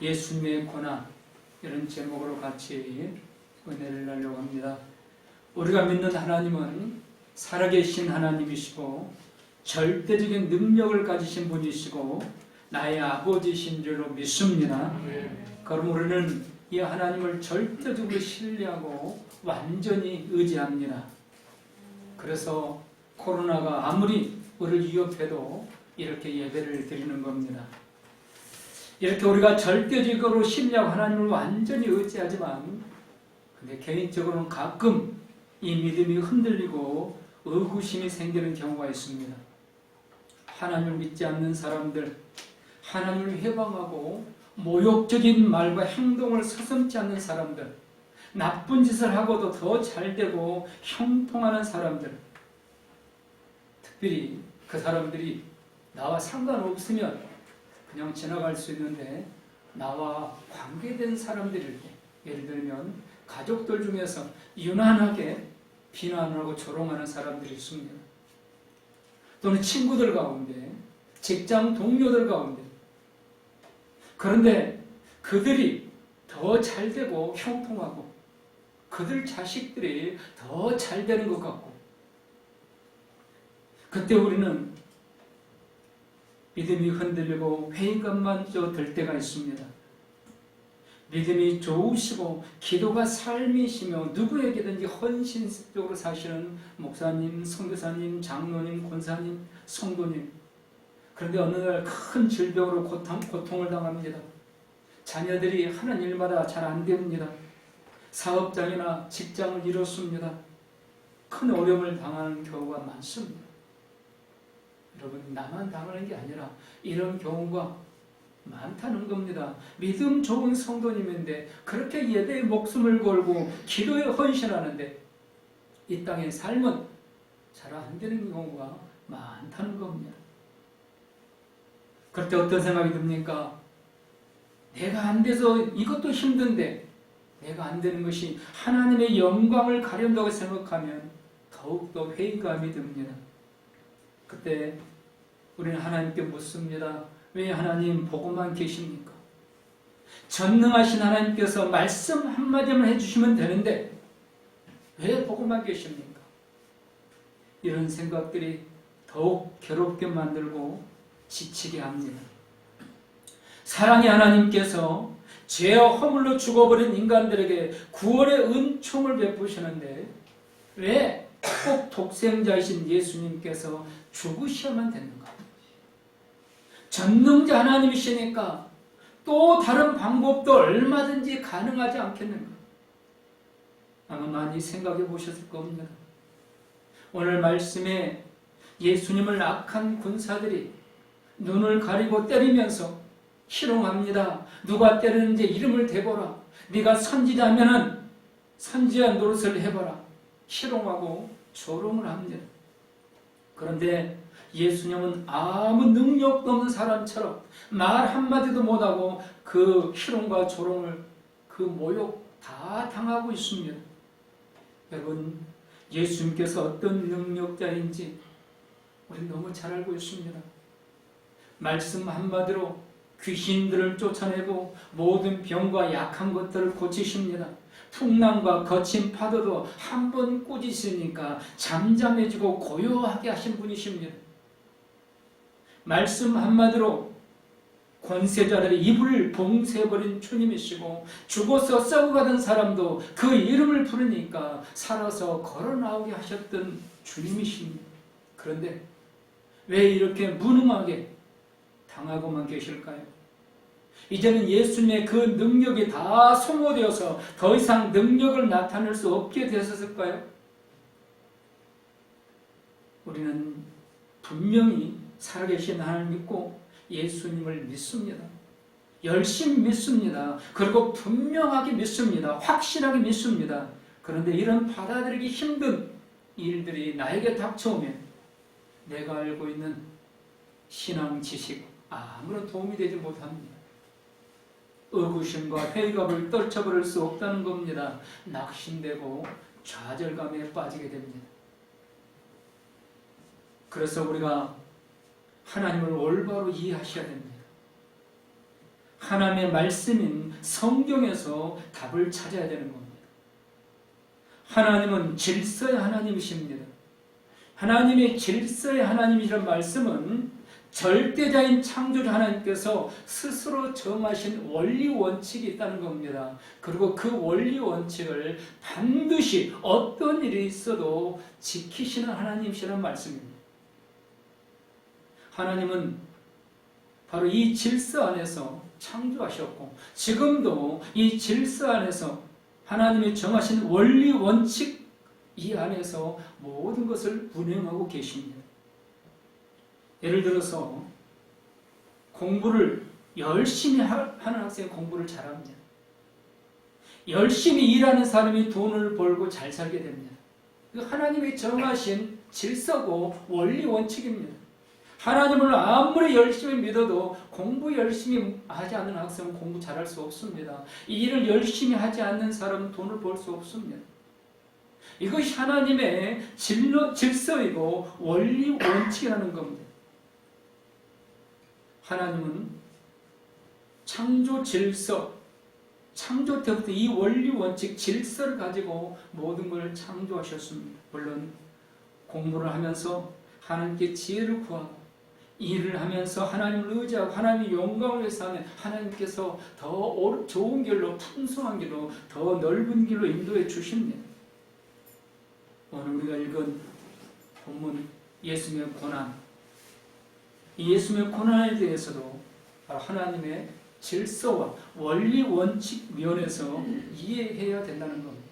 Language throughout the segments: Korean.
예수님의 고난, 이런 제목으로 같이 은혜를 나누려고 합니다. 우리가 믿는 하나님은 살아계신 하나님이시고 절대적인 능력을 가지신 분이시고 나의 아버지신 줄로 믿습니다. 그럼 우리는 이 하나님을 절대적으로 신뢰하고 완전히 의지합니다. 그래서 코로나가 아무리 우리를 위협해도 이렇게 예배를 드리는 겁니다. 이렇게 우리가 절대적으로 신뢰하고 하나님을 완전히 의지하지만 근데 개인적으로는 가끔 이 믿음이 흔들리고 의구심이 생기는 경우가 있습니다. 하나님을 믿지 않는 사람들, 하나님을 회방하고 모욕적인 말과 행동을 서슴지 않는 사람들, 나쁜 짓을 하고도 더 잘되고 형통하는 사람들, 특별히 그 사람들이 나와 상관없으면 그냥 지나갈 수 있는데 나와 관계된 사람들일 때, 예를 들면 가족들 중에서 유난하게 비난하고 조롱하는 사람들이 있습니다. 또는 친구들 가운데, 직장 동료들 가운데. 그런데 그들이 더 잘되고 형통하고 그들 자식들이 더 잘되는 것 같고 그때 우리는 믿음이 흔들리고 회의감만 들 때가 있습니다. 믿음이 좋으시고 기도가 삶이시며 누구에게든지 헌신적으로 사시는 목사님, 선교사님, 장로님, 권사님, 성도님. 그런데 어느 날 큰 질병으로 고통을 당합니다. 자녀들이 하는 일마다 잘 안 됩니다. 사업장이나 직장을 잃었습니다. 큰 어려움을 당하는 경우가 많습니다. 여러분, 나만 당하는 게 아니라 이런 경우가 많다는 겁니다. 믿음 좋은 성도님인데 그렇게 예배에 목숨을 걸고 기도에 헌신하는데 이 땅의 삶은 잘 안 되는 경우가 많다는 겁니다. 그럴 때 어떤 생각이 듭니까? 내가 안 돼서 이것도 힘든데 내가 안 되는 것이 하나님의 영광을 가려운다고 생각하면 더욱더 회의감이 듭니다. 그때 우리는 하나님께 묻습니다. 왜 하나님 보고만 계십니까? 전능하신 하나님께서 말씀 한마디만 해주시면 되는데 왜 보고만 계십니까? 이런 생각들이 더욱 괴롭게 만들고 지치게 합니다. 사랑의 하나님께서 죄와 허물로 죽어버린 인간들에게 구원의 은총을 베푸시는데 왜 꼭 독생자이신 예수님께서 죽으셔야만 되는가? 전능자 하나님이시니까 또 다른 방법도 얼마든지 가능하지 않겠는가? 아마 많이 생각해 보셨을 겁니다. 오늘 말씀에 예수님을 악한 군사들이 눈을 가리고 때리면서 희롱합니다. 누가 때리는지 이름을 대보라. 네가 선지자면은 선지자 노릇을 해봐라. 희롱하고 조롱을 합니다. 그런데 예수님은 아무 능력도 없는 사람처럼 말 한마디도 못하고 그 희롱과 조롱을, 그 모욕 다 당하고 있습니다. 여러분, 예수님께서 어떤 능력자인지 우리 너무 잘 알고 있습니다. 말씀 한마디로 귀신들을 쫓아내고 모든 병과 약한 것들을 고치십니다. 풍랑과 거친 파도도 한 번 꾸짖으니까 잠잠해지고 고요하게 하신 분이십니다. 말씀 한마디로 권세자들의 입을 봉쇄해버린 주님이시고 죽어서 썩어가던 사람도 그 이름을 부르니까 살아서 걸어나오게 하셨던 주님이십니다. 그런데 왜 이렇게 무능하게 당하고만 계실까요? 이제는 예수님의 그 능력이 다 소모되어서 더 이상 능력을 나타낼 수 없게 되었을까요? 우리는 분명히 살아계신 하나님을 믿고 예수님을 믿습니다. 열심히 믿습니다. 그리고 분명하게 믿습니다. 확실하게 믿습니다. 그런데 이런 받아들이기 힘든 일들이 나에게 닥쳐오면 내가 알고 있는 신앙 지식 아무런 도움이 되지 못합니다. 의구심과 회의감을 떨쳐버릴 수 없다는 겁니다. 낙심되고 좌절감에 빠지게 됩니다. 그래서 우리가 하나님을 올바로 이해하셔야 됩니다. 하나님의 말씀인 성경에서 답을 찾아야 되는 겁니다. 하나님은 질서의 하나님이십니다. 하나님의 질서의 하나님이라는 말씀은 절대자인 창조주 하나님께서 스스로 정하신 원리 원칙이 있다는 겁니다. 그리고 그 원리 원칙을 반드시 어떤 일이 있어도 지키시는 하나님이시라는 말씀입니다. 하나님은 바로 이 질서 안에서 창조하셨고 지금도 이 질서 안에서 하나님이 정하신 원리 원칙 이 안에서 모든 것을 운행하고 계십니다. 예를 들어서 공부를 열심히 하는 학생이 공부를 잘합니다. 열심히 일하는 사람이 돈을 벌고 잘 살게 됩니다. 하나님이 정하신 질서고 원리 원칙입니다. 하나님을 아무리 열심히 믿어도 공부 열심히 하지 않는 학생은 공부 잘할 수 없습니다. 이 일을 열심히 하지 않는 사람은 돈을 벌 수 없습니다. 이것이 하나님의 질서이고 원리 원칙이라는 겁니다. 하나님은 창조 질서, 창조 때부터 이 원리 원칙 질서를 가지고 모든 걸 창조하셨습니다. 물론 공부를 하면서 하나님께 지혜를 구하고 일을 하면서 하나님을 의지하고 하나님의 영광을 위해서 하면 하나님께서 더 좋은 길로 풍성한 길로 더 넓은 길로 인도해 주십니다. 오늘 우리가 읽은 본문 예수님의 고난, 이 예수님의 고난에 대해서도 하나님의 질서와 원리 원칙 면에서 이해해야 된다는 겁니다.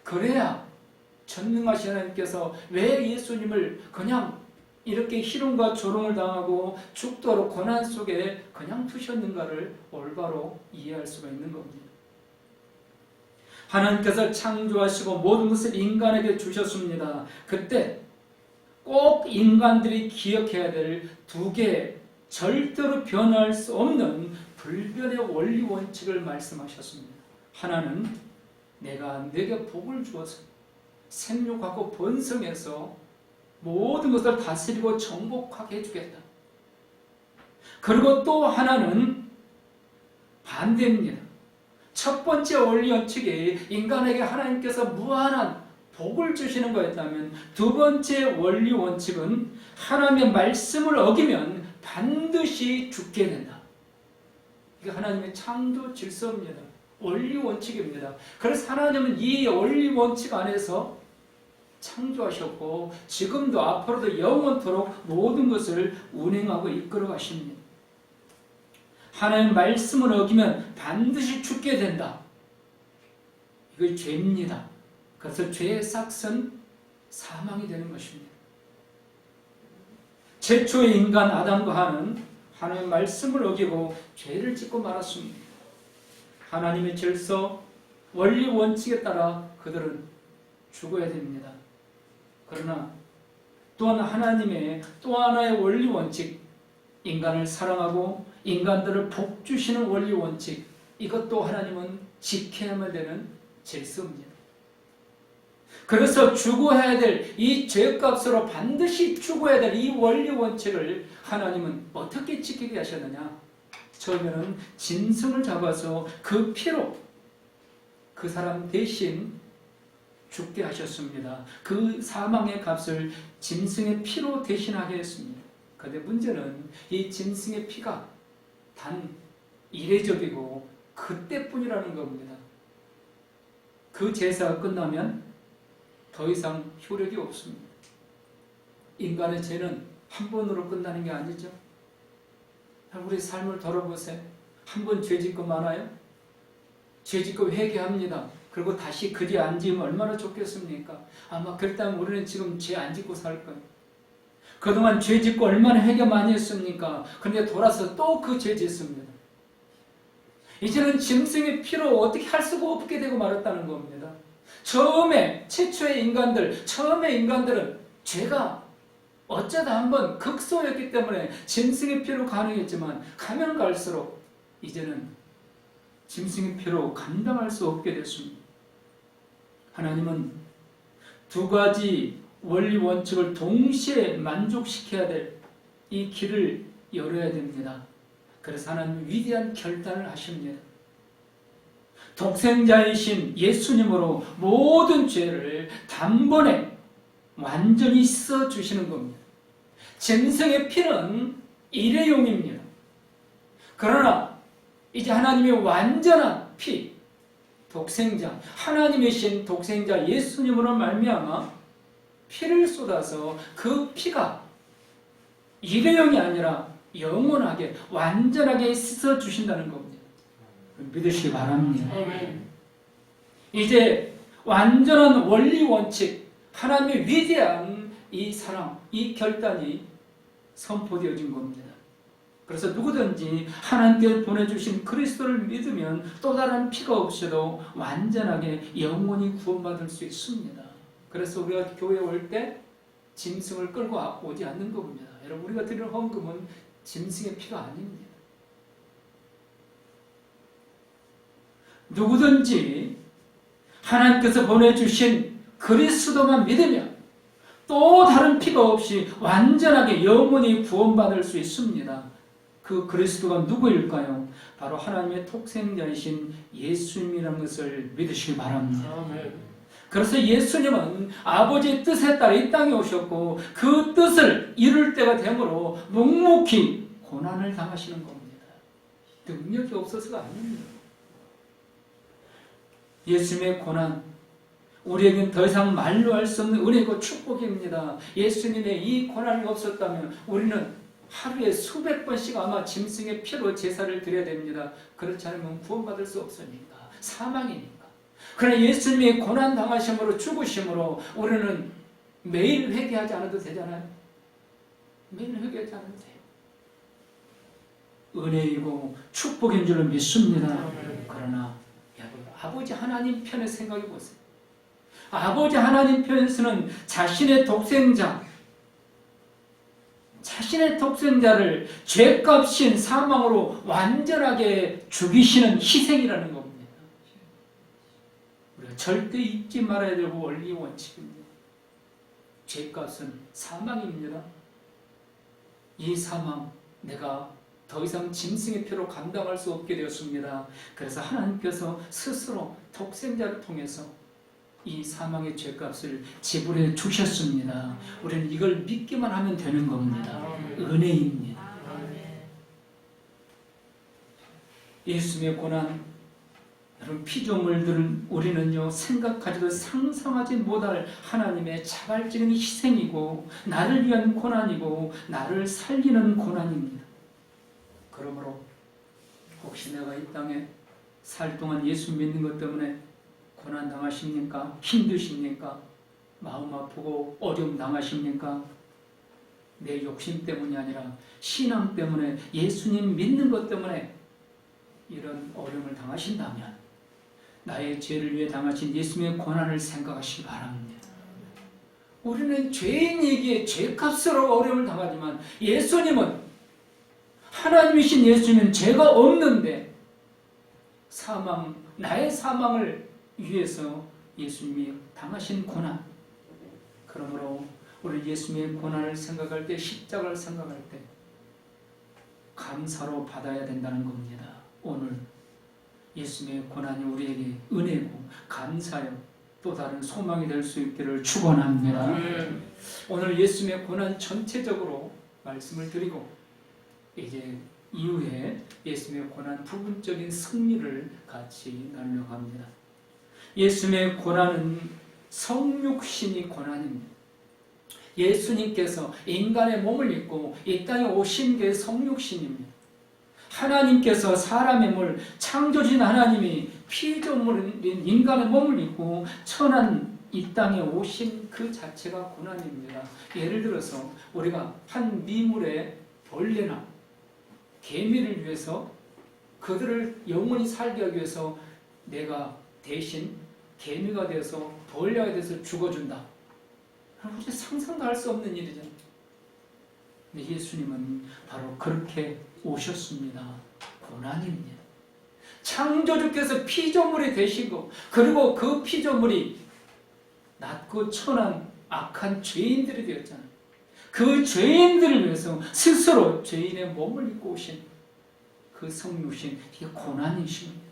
그래야 전능하신 하나님께서 왜 예수님을 그냥 이렇게 희롱과 조롱을 당하고 죽도록 고난 속에 그냥 두셨는가를 올바로 이해할 수가 있는 겁니다. 하나님께서 창조하시고 모든 것을 인간에게 주셨습니다. 그때 꼭 인간들이 기억해야 될 두 개의 절대로 변할 수 없는 불변의 원리 원칙을 말씀하셨습니다. 하나는 내가 네게 복을 주어서 생육하고 번성해서 모든 것을 다스리고 정복하게 해주겠다. 그리고 또 하나는 반대입니다. 첫 번째 원리 원칙이 인간에게 하나님께서 무한한 복을 주시는 거였다면 두 번째 원리 원칙은 하나님의 말씀을 어기면 반드시 죽게 된다. 이게 하나님의 창조 질서입니다. 원리 원칙입니다. 그래서 하나님은 이 원리 원칙 안에서 창조하셨고 지금도 앞으로도 영원토록 모든 것을 운행하고 이끌어 가십니다. 하나님의 말씀을 어기면 반드시 죽게 된다. 이거 죄입니다. 그래서 죄의 삭은 사망이 되는 것입니다. 최초의 인간 아담과 하와는 하나님의 말씀을 어기고 죄를 짓고 말았습니다. 하나님의 질서, 원리 원칙에 따라 그들은 죽어야 됩니다. 그러나 또한 하나님의 또 하나의 원리 원칙, 인간을 사랑하고 인간들을 복 주시는 원리 원칙, 이것도 하나님은 지켜야만 되는 질서입니다. 그래서 죽어야 될 이 죄값으로 반드시 죽어야 될 이 원리 원칙을 하나님은 어떻게 지키게 하셨느냐? 처음에는 짐승을 잡아서 그 피로 그 사람 대신 죽게 하셨습니다. 그 사망의 값을 짐승의 피로 대신하게 했습니다. 그런데 문제는 이 짐승의 피가 단 이례적이고 그때뿐이라는 겁니다. 그 제사가 끝나면 더 이상 효력이 없습니다. 인간의 죄는 한 번으로 끝나는 게 아니죠. 우리 삶을 돌아보세요. 한 번 죄 짓고 말아요? 죄 짓고 회개합니다. 그리고 다시 그 죄 안 지으면 얼마나 좋겠습니까? 아마 그렇다면 우리는 지금 죄 안 짓고 살 거예요. 그동안 죄 짓고 얼마나 회개 많이 했습니까? 그런데 돌아서 또 그 죄 짓습니다. 이제는 짐승의 피로 어떻게 할 수가 없게 되고 말았다는 겁니다. 최초의 인간들은 죄가 어쩌다 한번 극소였기 때문에 짐승의 피로 가능했지만 가면 갈수록 이제는 짐승의 피로 감당할 수 없게 됐습니다. 하나님은 두 가지 원리 원칙을 동시에 만족시켜야 될 이 길을 열어야 됩니다. 그래서 하나님 위대한 결단을 하십니다. 독생자이신 예수님으로 모든 죄를 단번에 완전히 씻어주시는 겁니다. 짐승의 피는 일회용입니다. 그러나 이제 하나님의 완전한 피, 독생자, 하나님이신 독생자 예수님으로 말미암아 피를 쏟아서 그 피가 일회용이 아니라 영원하게 완전하게 씻어주신다는 겁니다. 믿으시기 바랍니다. 이제 완전한 원리 원칙, 하나님의 위대한 이 사랑, 이 결단이 선포되어진 겁니다. 그래서 누구든지 하나님께 보내주신 그리스도를 믿으면 또 다른 피가 없어도 완전하게 영원히 구원받을 수 있습니다. 그래서 우리가 교회에 올 때 짐승을 끌고 오지 않는 겁니다. 여러분, 우리가 드리는 헌금은 짐승의 피가 아닙니다. 누구든지 하나님께서 보내주신 그리스도만 믿으면 또 다른 피가 없이 완전하게 영원히 구원받을 수 있습니다. 그 그리스도가 누구일까요? 바로 하나님의 독생자이신 예수님이라는 것을 믿으시기 바랍니다. 아멘. 그래서 예수님은 아버지의 뜻에 따라 이 땅에 오셨고 그 뜻을 이룰 때가 되므로 묵묵히 고난을 당하시는 겁니다. 능력이 없어서가 아닙니다. 예수님의 고난, 우리에겐 더 이상 말로 할 수 없는 은혜고 축복입니다. 예수님의 이 고난이 없었다면 우리는 하루에 수백 번씩 아마 짐승의 피로 제사를 드려야 됩니다. 그렇지 않으면 구원받을 수 없으니까, 사망이니까. 그러나 예수님의 고난 당하심으로 죽으심으로 우리는 매일 회개하지 않아도 되잖아요. 매일 회개하지 않아도 돼요. 은혜이고 축복인 줄 믿습니다. 그러나 아버지 하나님 편에 생각해 보세요. 아버지 하나님 편에서는 자신의 독생자를 죄값인 사망으로 완전하게 죽이시는 희생이라는 겁니다. 우리가 절대 잊지 말아야 되고 원리 원칙입니다. 죄값은 사망입니다. 이 사망, 내가 더 이상 짐승의 피로 감당할 수 없게 되었습니다. 그래서 하나님께서 스스로 독생자를 통해서 이 사망의 죄값을 지불해 주셨습니다. 우리는 이걸 믿기만 하면 되는 겁니다. 은혜입니다. 예수님의 고난, 여러분 피조물들은 우리는요 생각하지도 상상하지 못할 하나님의 자발적인 희생이고 나를 위한 고난이고 나를 살리는 고난입니다. 그러므로 혹시 내가 이 땅에 살 동안 예수 믿는 것 때문에 고난 당하십니까? 힘드십니까? 마음 아프고 어려움 당하십니까? 내 욕심 때문이 아니라 신앙 때문에 예수님 믿는 것 때문에 이런 어려움을 당하신다면 나의 죄를 위해 당하신 예수님의 고난을 생각하시기 바랍니다. 우리는 죄인에게 죄값으로 어려움을 당하지만 예수님은 하나님이신 예수님은 죄가 없는데 나의 사망을 위해서 예수님이 당하신 고난. 그러므로 우리 예수님의 고난을 생각할 때, 십자가를 생각할 때 감사로 받아야 된다는 겁니다. 오늘 예수님의 고난이 우리에게 은혜고 감사요 또 다른 소망이 될 수 있기를 축원합니다. 오늘 예수님의 고난 전체적으로 말씀을 드리고 이제 이후에 예수님의 고난 부분적인 승리를 같이 나누려고 합니다. 예수님의 고난은 성육신이 고난입니다. 예수님께서 인간의 몸을 입고 이 땅에 오신 게 성육신입니다. 하나님께서 사람의 몸을 창조주신 하나님이 피조물인 인간의 몸을 입고 천한 이 땅에 오신 그 자체가 고난입니다. 예를 들어서 우리가 한 미물의 벌레나 개미를 위해서 그들을 영원히 살게 하기 위해서 내가 대신 개미가 되어서 벌레가 돼서 죽어준다. 우리 상상도 할 수 없는 일이잖아요. 근데 예수님은 바로 그렇게 오셨습니다. 고난입니다. 창조주께서 피조물이 되시고 그리고 그 피조물이 낮고 천한 악한 죄인들이 되었잖아요. 그 죄인들을 위해서 스스로 죄인의 몸을 입고 오신 그 성육신, 이게 고난이십니다.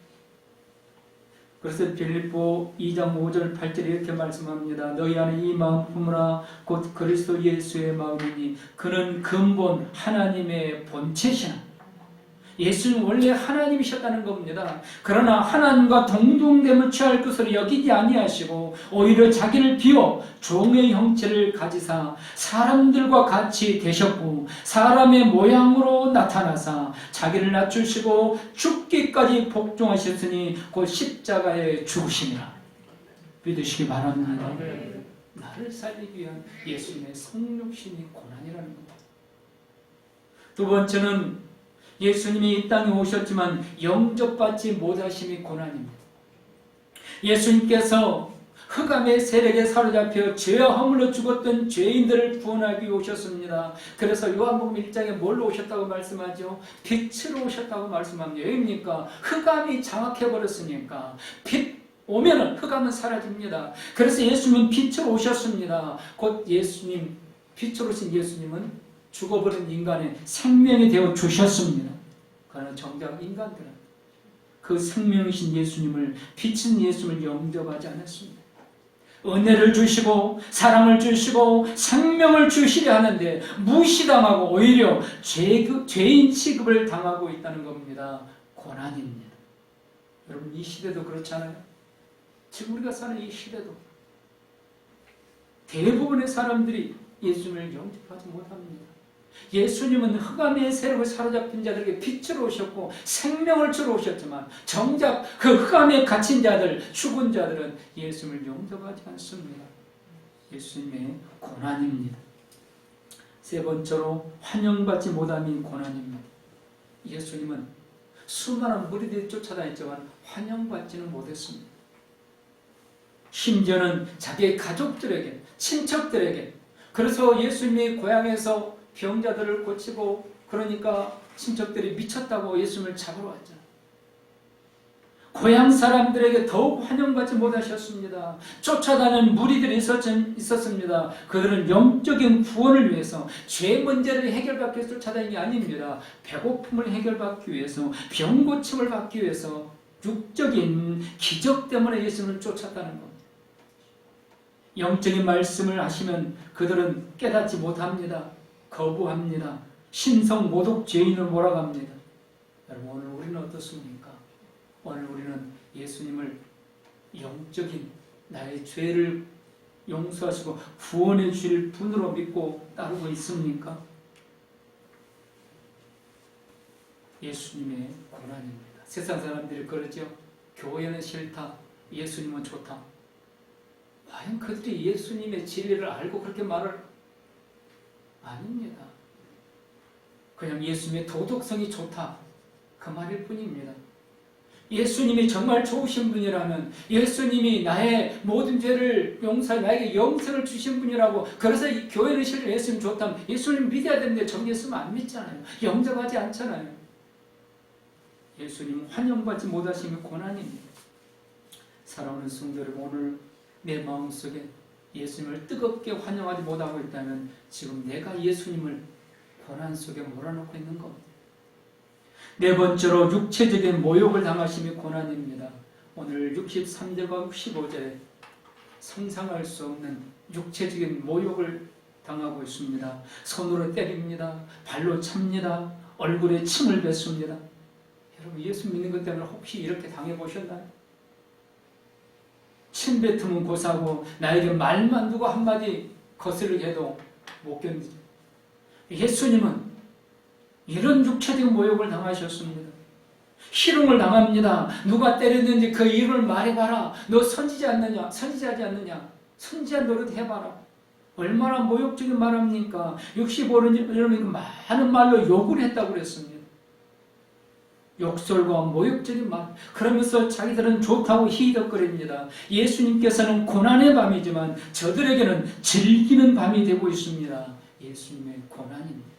그래서 빌립보 2장 5절 8절에 이렇게 말씀합니다. 너희 안에 이 마음 품으라 곧 그리스도 예수의 마음이니 그는 근본 하나님의 본체시나. 예수는 원래 하나님이셨다는 겁니다. 그러나 하나님과 동등됨을 취할 것으로 여기지 아니하시고 오히려 자기를 비워 종의 형체를 가지사 사람들과 같이 되셨고 사람의 모양으로 나타나사 자기를 낮추시고 죽기까지 복종하셨으니 곧 십자가에 죽으심이라. 믿으시기 바랍니다. 나를 살리기 위한 예수님의 성육신이 고난이라는 겁니다. 두 번째는 예수님이 이 땅에 오셨지만 영접받지 못하심이 고난입니다. 예수님께서 흑암의 세력에 사로잡혀 죄와 허물로 죽었던 죄인들을 구원하기 위해 오셨습니다. 그래서 요한복음 1장에 뭘로 오셨다고 말씀하죠? 빛으로 오셨다고 말씀합니다. 왜입니까? 흑암이 장악해버렸으니까 빛 오면은 흑암은 사라집니다. 그래서 예수님은 빛으로 오셨습니다. 곧 예수님, 빛으로 오신 예수님은 죽어버린 인간의 생명이 되어 주셨습니다. 그러나 정작 인간들은 그 생명이신 예수님을, 빛인 예수님을 영접하지 않았습니다. 은혜를 주시고 사랑을 주시고 생명을 주시려 하는데 무시당하고 오히려 죄인 취급을 당하고 있다는 겁니다. 고난입니다. 여러분, 이 시대도 그렇잖아요. 지금 우리가 사는 이 시대도 대부분의 사람들이 예수님을 영접하지 못합니다. 예수님은 흑암의 세력을 사로잡힌 자들에게 빛으로 오셨고 생명을 주러 오셨지만 정작 그 흑암에 갇힌 자들, 죽은 자들은 예수님을 영접하지 않습니다. 예수님의 고난입니다. 세 번째로 환영받지 못함이 고난입니다. 예수님은 수많은 무리들이 쫓아다녔지만 환영받지는 못했습니다. 심지어는 자기의 가족들에게, 친척들에게, 그래서 예수님이 고향에서 병자들을 고치고 그러니까 친척들이 미쳤다고 예수님을 잡으러 왔잖아요. 고향 사람들에게 더욱 환영받지 못하셨습니다. 쫓아다니는 무리들이 있었습니다. 그들은 영적인 구원을 위해서 죄 문제를 해결받기 위해서 쫓아다니는 게 아닙니다. 배고픔을 해결받기 위해서, 병 고침을 받기 위해서 육적인 기적 때문에 예수님을 쫓았다는 겁니다. 영적인 말씀을 하시면 그들은 깨닫지 못합니다. 거부합니다. 신성 모독 죄인을 몰아갑니다. 여러분, 오늘 우리는 어떻습니까? 오늘 우리는 예수님을 영적인 나의 죄를 용서하시고 구원해 주실 분으로 믿고 따르고 있습니까? 예수님의 고난입니다. 세상 사람들이 그러죠. 교회는 싫다, 예수님은 좋다. 과연 그들이 예수님의 진리를 알고 그렇게 말을? 아닙니다. 그냥 예수님의 도덕성이 좋다, 그 말일 뿐입니다. 예수님이 정말 좋으신 분이라면, 예수님이 나의 모든 죄를 용서해 나에게 영생을 주신 분이라고, 그래서 이 교회는 실제 예수님 좋다면 예수님 믿어야 되는데 정 예수님 안 믿잖아요. 영접하지 않잖아요. 예수님 환영받지 못하시면 고난입니다. 사랑하는 성도 여러분, 오늘 내 마음속에 예수님을 뜨겁게 환영하지 못하고 있다면 지금 내가 예수님을 고난 속에 몰아넣고 있는 겁니다. 네 번째로 육체적인 모욕을 당하심이 고난입니다. 오늘 63절과 65절에 상상할 수 없는 육체적인 모욕을 당하고 있습니다. 손으로 때립니다. 발로 찹니다. 얼굴에 침을 뱉습니다. 여러분, 예수 믿는 것 때문에 혹시 이렇게 당해보셨나요? 침 뱉으면 고사고 나에게 말만 두고 한마디 거스르게 해도 못 견디죠. 예수님은 이런 육체적 모욕을 당하셨습니다. 희롱을 당합니다. 누가 때렸는지 그 이유를 말해봐라. 너 선지지 않느냐? 선지자지 않느냐? 선지자 노릇 해봐라. 얼마나 모욕적인 말합니까? 65년 많은 말로 욕을 했다고 그랬습니다. 욕설과 모욕적인 말, 그러면서 자기들은 좋다고 희덕거립니다. 예수님께서는 고난의 밤이지만 저들에게는 즐기는 밤이 되고 있습니다. 예수님의 고난입니다.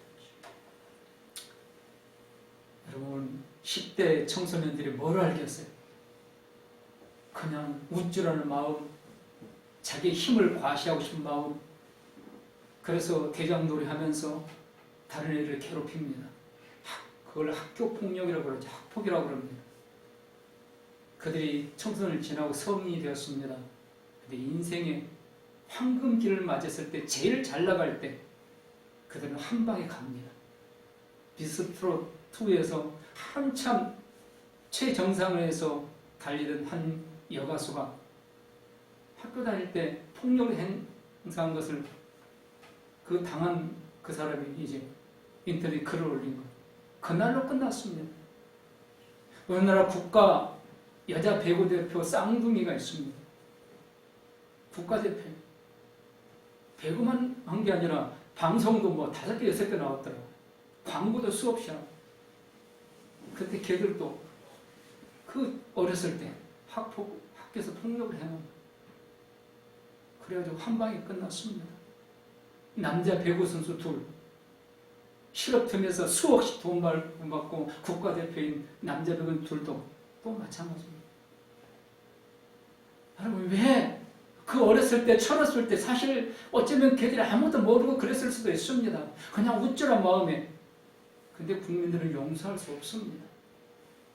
여러분, 10대 청소년들이 뭘 알겠어요? 그냥 우쭐하는 마음, 자기의 힘을 과시하고 싶은 마음, 그래서 대장놀이 하면서 다른 애들을 괴롭힙니다. 그걸 학교 폭력이라고 그러죠. 학폭이라고 그럽니다. 그들이 청소년을 지나고 성인이 되었습니다. 근데 인생의 황금기를 맞았을 때, 제일 잘 나갈 때 그들은 한 방에 갑니다. 비스트로 2에서 한참 최정상에서 달리던 한 여가수가 학교 다닐 때 폭력을 행사한 것을 그 당한 그 사람이 이제 인터넷에 글을 올린 거예요. 그날로 끝났습니다. 우리나라 국가 여자 배구 대표 쌍둥이가 있습니다. 국가대표. 배구만 한 게 아니라 방송도 뭐 5개, 6개 나왔더라고요. 광고도 수없이 하고. 그때 걔들도 그 어렸을 때 학교에서 폭력을 해놓은, 그래가지고 한 방에 끝났습니다. 남자 배구 선수 둘, 실업팀에서 수억씩 돈 받고 국가대표인 남자 배구 둘도 또 마찬가지입니다. 여러분, 왜 그 어렸을 때, 철었을 때 사실 어쩌면 걔들이 아무것도 모르고 그랬을 수도 있습니다. 그냥 우쭐한 마음에. 근데 국민들은 용서할 수 없습니다.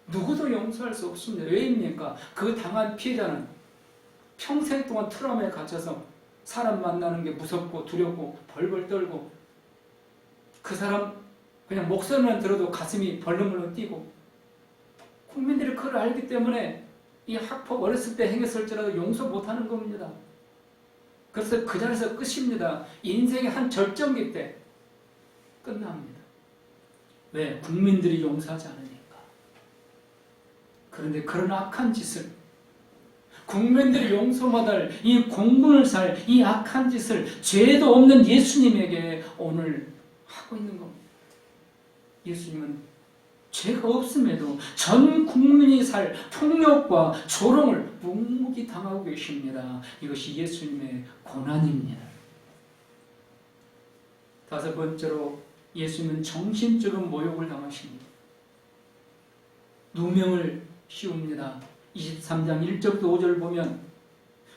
누구도 용서할 수 없습니다. 왜입니까? 그 당한 피해자는 평생 동안 트라우마에 갇혀서 사람 만나는 게 무섭고 두렵고 벌벌 떨고, 그 사람 그냥 목소리만 들어도 가슴이 벌렁벌렁 뛰고, 국민들이 그걸 알기 때문에 이 학폭 어렸을 때 행했을지라도 용서 못하는 겁니다. 그래서 그 자리에서 끝입니다. 인생의 한 절정기 때 끝납니다. 왜? 국민들이 용서하지 않으니까. 그런데 그런 악한 짓을, 국민들이 용서 못할 이 공분을 살 이 악한 짓을 죄도 없는 예수님에게 오늘 하고 있는 겁니다. 예수님은 죄가 없음에도 전 국민이 살 폭력과 조롱을 묵묵히 당하고 계십니다. 이것이 예수님의 고난입니다. 5번째로, 예수님은 정신적인 모욕을 당하십니다. 누명을 씌웁니다. 23장 1절부터 5절 보면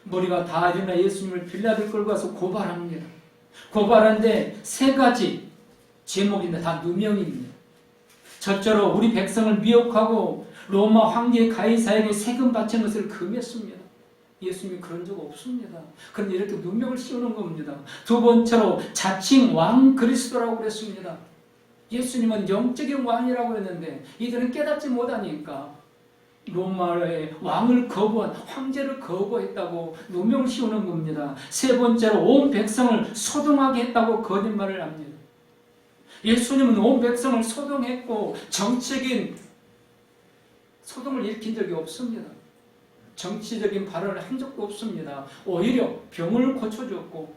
머리가 다 일어나 예수님을 빌라도에 끌고 가서 고발합니다. 고발하는데 3가지 제목인데 다 누명입니다. 첫째로 우리 백성을 미혹하고 로마 황제 가이사에게 세금 바치는 것을 금했습니다. 예수님이 그런 적 없습니다. 그런데 이렇게 누명을 씌우는 겁니다. 2번째로 자칭 왕 그리스도라고 그랬습니다. 예수님은 영적인 왕이라고 했는데 이들은 깨닫지 못하니까 로마의 왕을 거부한, 황제를 거부했다고 누명을 씌우는 겁니다. 3번째로 온 백성을 소동하게 했다고 거짓말을 합니다. 예수님은 온 백성을 소동했고 정치적인 소동을 일으킨 적이 없습니다. 정치적인 발언을 한 적도 없습니다. 오히려 병을 고쳐줬고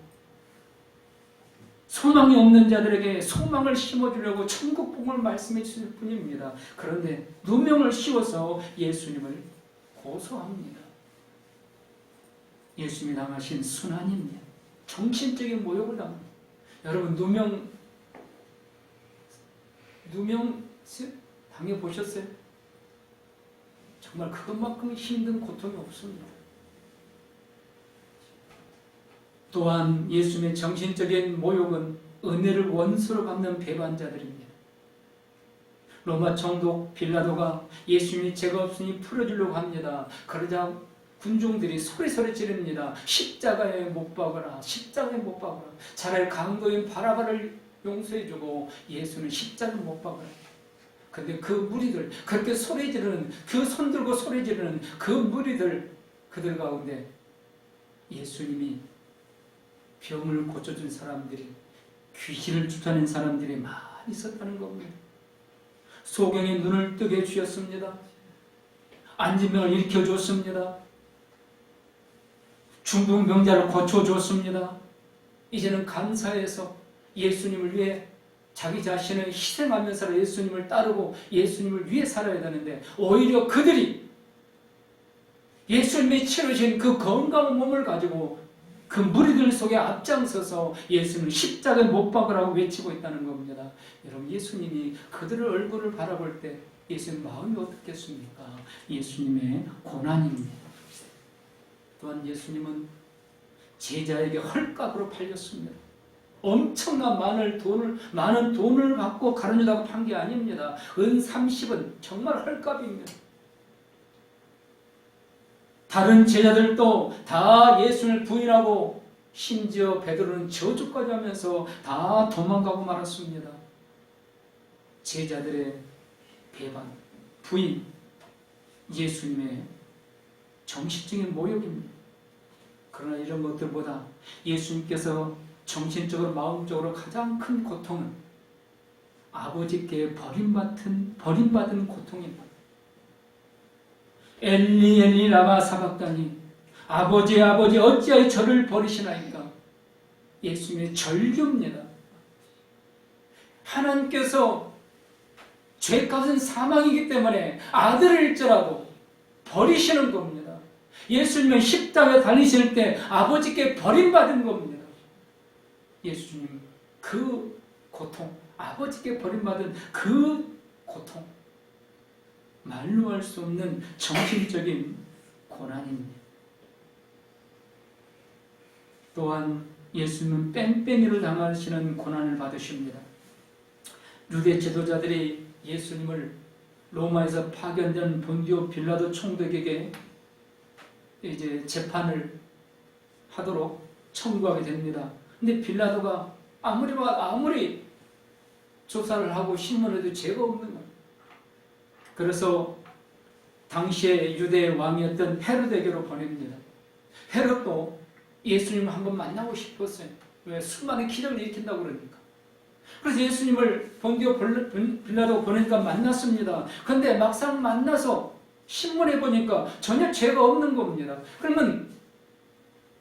소망이 없는 자들에게 소망을 심어주려고 천국복음을 말씀해 주실 뿐입니다. 그런데 누명을 씌워서 예수님을 고소합니다. 예수님이 당하신 순환입니다. 정신적인 모욕을 당합니다. 여러분, 누명 당해보셨어요? 정말 그것만큼 힘든 고통이 없습니다. 또한 예수님의 정신적인 모욕은 은혜를 원수로 갚는 배반자들입니다. 로마 총독 빌라도가 예수님이 죄가 없으니 풀어주려고 합니다. 그러자 군중들이 소리소리 지릅니다. 십자가에 못 박아라, 십자가에 못 박아라. 차라리 강도인 바라바를 용서해주고 예수는 십자가에 못 박아라. 근데 그 무리들, 그렇게 소리 지르는, 그 손 들고 소리 지르는 그 무리들, 그들 가운데 예수님이 병을 고쳐준 사람들이, 귀신을 쫓아낸 사람들이 많이 있었다는 겁니다. 소경의 눈을 뜨게 해주셨습니다. 안진병을 일으켜줬습니다. 중풍병자를 고쳐줬습니다. 이제는 감사해서 예수님을 위해 자기 자신을 희생하면서 예수님을 따르고 예수님을 위해 살아야 되는데, 오히려 그들이 예수님이 치르신 그 건강한 몸을 가지고 그 무리들 속에 앞장서서 예수님을 십자가에 못 박으라고 외치고 있다는 겁니다. 여러분, 예수님이 그들의 얼굴을 바라볼 때 예수님 마음이 어떻겠습니까? 예수님의 고난입니다. 또한 예수님은 제자에게 헐값으로 팔렸습니다. 엄청난 많은 돈을 받고 가룟유다가 판 게 아닙니다. 은 30은 정말 헐값입니다. 다른 제자들도 다 예수를 부인하고 심지어 베드로는 저주까지 하면서 다 도망가고 말았습니다. 제자들의 배반, 부인, 예수님의 정신적인 모욕입니다. 그러나 이런 것들보다 예수님께서 정신적으로 마음적으로 가장 큰 고통은 아버지께 버림받은 고통입니다. 엘리 엘리 라마 사박다니, 아버지 아버지 어찌하여 저를 버리시나이까. 예수님의 절규입니다. 하나님께서 죄값은 사망이기 때문에 아들일지라도 버리시는 겁니다. 예수님은 십자가에 달리실 때 아버지께 버림받은 겁니다. 예수님 그 고통, 아버지께 버림받은 그 고통, 말로 할 수 없는 정신적인 고난입니다. 또한 예수님은 뺑뺑이를 당하시는 고난을 받으십니다. 유대 지도자들이 예수님을 로마에서 파견된 본디오 빌라도 총독에게 이제 재판을 하도록 청구하게 됩니다. 근데 빌라도가 아무리 조사를 하고 신문해도 죄가 없는 거예요. 그래서 당시에 유대 왕이었던 헤롯에게로 보냅니다. 헤롯도 예수님을 한번 만나고 싶었어요. 왜? 수많은 기적을 일으킨다고 그러니까. 그래서 예수님을 본디오 빌라도가 보내니까 만났습니다. 그런데 막상 만나서 신문해 보니까 전혀 죄가 없는 겁니다. 그러면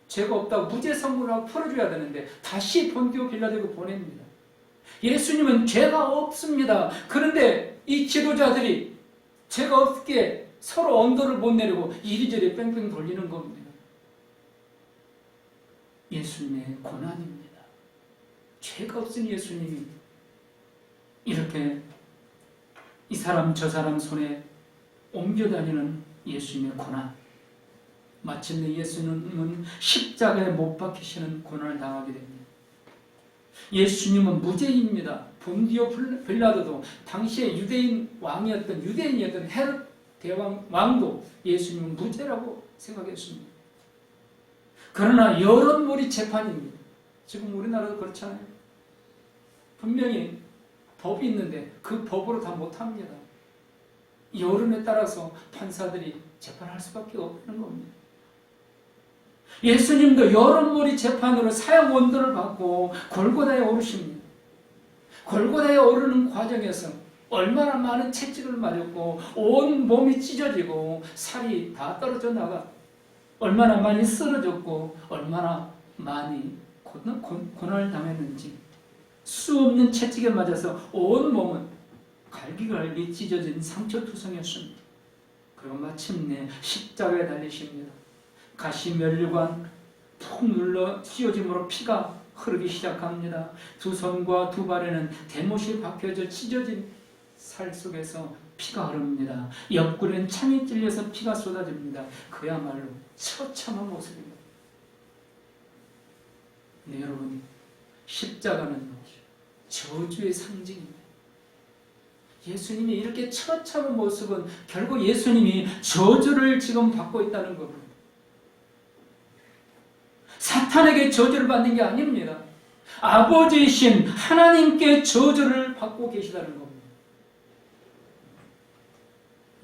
죄가 없다고 무죄 선고를 하고 풀어줘야 되는데 다시 본디오 빌라도에게 보냅니다. 예수님은 죄가 없습니다. 그런데 이 지도자들이 죄가 없게 서로 언도를 못 내리고 이리저리 뺑뺑 돌리는 겁니다. 예수님의 고난입니다. 죄가 없은 예수님이 이렇게 이 사람 저 사람 손에 옮겨다니는 예수님의 고난. 마침내 예수님은 십자가에 못 박히시는 고난을 당하게 됩니다. 예수님은 무죄입니다. 본디오 빌라도도 당시에 유대인이었던 헤롯 대왕 왕도 예수님은 무죄라고 생각했습니다. 그러나 여론몰이 재판입니다. 지금 우리나라도 그렇잖아요. 분명히 법이 있는데 그 법으로 다 못합니다. 여론에 따라서 판사들이 재판할 수밖에 없는 겁니다. 예수님도 여론몰이 재판으로 사형 원도를 받고 골고다에 오르십니다. 골고다에 오르는 과정에서 얼마나 많은 채찍을 맞았고 온 몸이 찢어지고 살이 다 떨어져 나가, 얼마나 많이 쓰러졌고 얼마나 많이 고난을 당했는지, 수 없는 채찍에 맞아서 온 몸은 갈기갈기 찢어진 상처투성이었습니다. 그리고 마침내 십자가에 달리십니다. 가시면류관 푹 눌러 씌워짐으로 피가 흐르기 시작합니다. 두 손과 두 발에는 대못이 박혀져 찢어진 살 속에서 피가 흐릅니다. 옆구리는 창이 찔려서 피가 쏟아집니다. 그야말로 처참한 모습입니다. 네, 여러분, 십자가는 저주의 상징입니다. 예수님이 이렇게 처참한 모습은 결국 예수님이 저주를 지금 받고 있다는 겁니다. 사탄에게 저주를 받는 게 아닙니다. 아버지이신 하나님께 저주를 받고 계시다는 겁니다.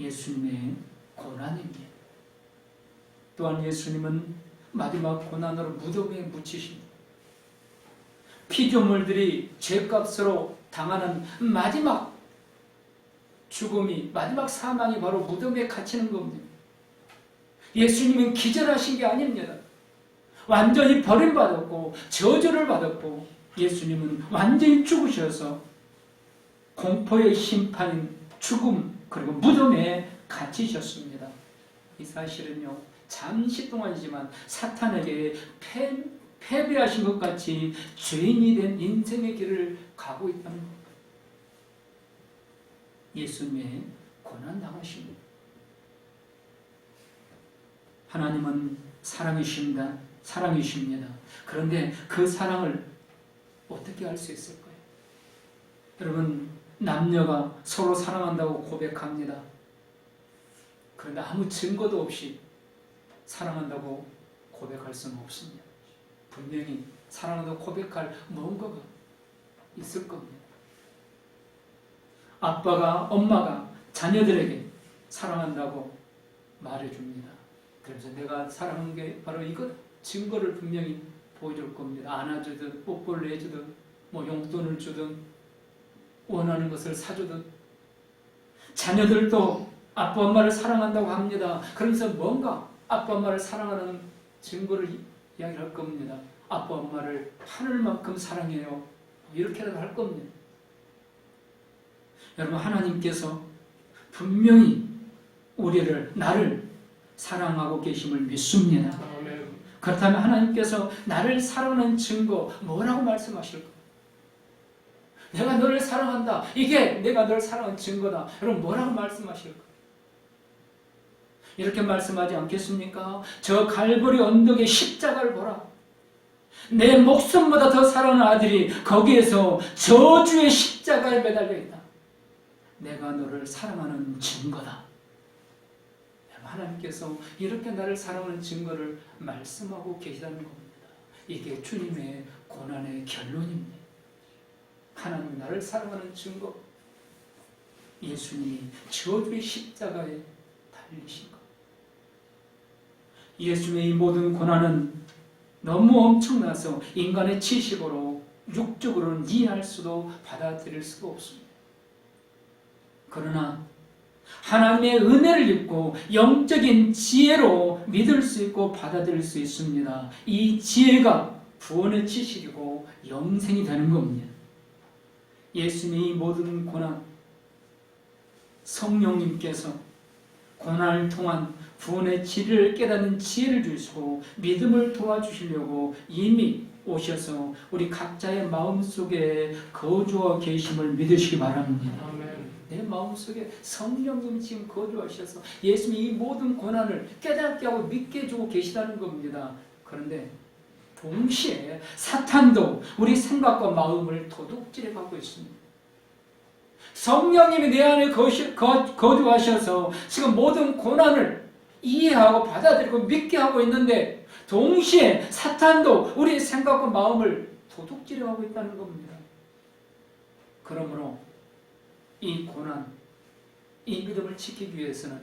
예수님의 고난입니다. 또한 예수님은 마지막 고난으로 무덤에 묻히십니다. 피조물들이 죄값으로 당하는 마지막 죽음이, 마지막 사망이 바로 무덤에 갇히는 겁니다. 예수님은 기절하신 게 아닙니다. 완전히 버림받았고 저주를 받았고 예수님은 완전히 죽으셔서 공포의 심판인 죽음 그리고 무덤에 갇히셨습니다. 이 사실은요, 잠시 동안이지만 사탄에게 패배하신 것 같이 죄인이 된 인생의 길을 가고 있다는 것. 예수님의 고난 당하십니다. 하나님은 사랑이십니다. 그런데 그 사랑을 어떻게 할 수 있을까요? 여러분, 남녀가 서로 사랑한다고 고백합니다. 그런데 아무 증거도 없이 사랑한다고 고백할 수는 없습니다. 분명히 사랑한다고 고백할 뭔가가 있을 겁니다. 아빠가, 엄마가 자녀들에게 사랑한다고 말해줍니다. 그래서 내가 사랑한 게 바로 이것, 증거를 분명히 보여줄 겁니다. 안아주든 뽀뽀를 해주든 뭐 용돈을 주든 원하는 것을 사주든. 자녀들도 아빠 엄마를 사랑한다고 합니다. 그러면서 뭔가 아빠 엄마를 사랑하는 증거를 이야기할 겁니다. 아빠 엄마를 하늘만큼 사랑해요. 이렇게라도 할 겁니다. 여러분, 하나님께서 분명히 나를 사랑하고 계심을 믿습니다. 그렇다면 하나님께서 나를 사랑하는 증거 뭐라고 말씀하실까? 내가 너를 사랑한다. 이게 내가 너를 사랑하는 증거다. 여러분, 뭐라고 말씀하실까? 이렇게 말씀하지 않겠습니까? 저 갈보리 언덕의 십자가를 보라. 내 목숨보다 더 사랑하는 아들이 거기에서 저주의 십자가에 매달려 있다. 내가 너를 사랑하는 증거다. 하나님께서 이렇게 나를 사랑하는 증거를 말씀하고 계시다는 겁니다. 이게 주님의 고난의 결론입니다. 하나님 나를 사랑하는 증거, 예수님이 저주의 십자가에 달리신 것. 예수님의 이 모든 고난은 너무 엄청나서 인간의 지식으로 육적으로는 이해할 수도 받아들일 수도 없습니다. 그러나 하나님의 은혜를 입고 영적인 지혜로 믿을 수 있고 받아들일 수 있습니다. 이 지혜가 구원의 지식이고 영생이 되는 겁니다. 예수님의 이 모든 고난, 성령님께서 고난을 통한 구원의 진리를 깨닫는 지혜를 주시고 믿음을 도와주시려고 이미 오셔서 우리 각자의 마음속에 거주하고 계심을 믿으시기 바랍니다. 아멘. 내 마음속에 성령님이 지금 거주하셔서 예수님이 이 모든 고난을 깨닫게 하고 믿게 해주고 계시다는 겁니다. 그런데 동시에 사탄도 우리 생각과 마음을 도둑질해 가고 있습니다. 성령님이 내 안에 거주하셔서 지금 모든 고난을 이해하고 받아들이고 믿게 하고 있는데 동시에 사탄도 우리 생각과 마음을 도둑질해 가고 있다는 겁니다. 그러므로 이 고난, 이 믿음을 지키기 위해서는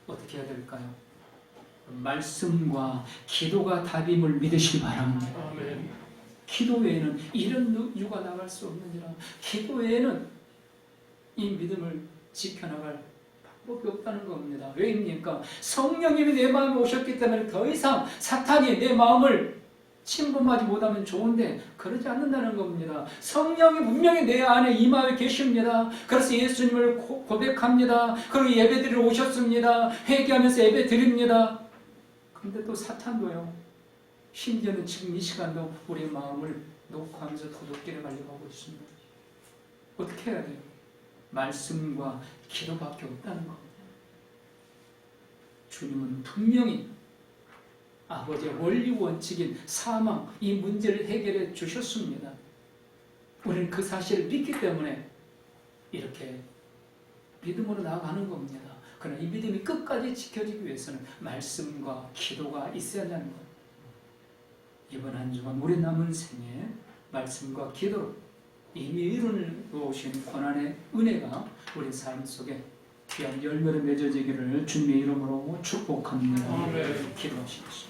어떻게 해야 될까요? 말씀과 기도가 답임을 믿으시기 바랍니다. 아멘. 기도 외에는 이런 유가 나갈 수 없느니라. 기도 외에는 이 믿음을 지켜나갈 방법이 없다는 겁니다. 왜입니까? 성령님이 내 마음에 오셨기 때문에 더 이상 사탄이 내 마음을 침범하지 못하면 좋은데 그러지 않는다는 겁니다. 성령이 분명히 내 안에 이 마음에 계십니다. 그래서 예수님을 고백합니다. 그리고 예배드리러 오셨습니다. 회개하면서 예배 드립니다. 그런데 또 사탄도요. 심지어는 지금 이 시간도 우리 마음을 녹화하면서 도둑질해 가려고 하고 있습니다. 어떻게 해야 돼요? 말씀과 기도밖에 없다는 겁니다. 주님은 분명히 아버지의 원리 원칙인 사망, 이 문제를 해결해 주셨습니다. 우리는 그 사실을 믿기 때문에 이렇게 믿음으로 나아가는 겁니다. 그러나 이 믿음이 끝까지 지켜지기 위해서는 말씀과 기도가 있어야 한다는 것. 이번 한 주간 우리 남은 생에 말씀과 기도로 이미 이루어오신 고난의 은혜가 우리 삶 속에 귀한 열매를 맺어지기를 주님의 이름으로 축복합니다. 기도하시겠습니다.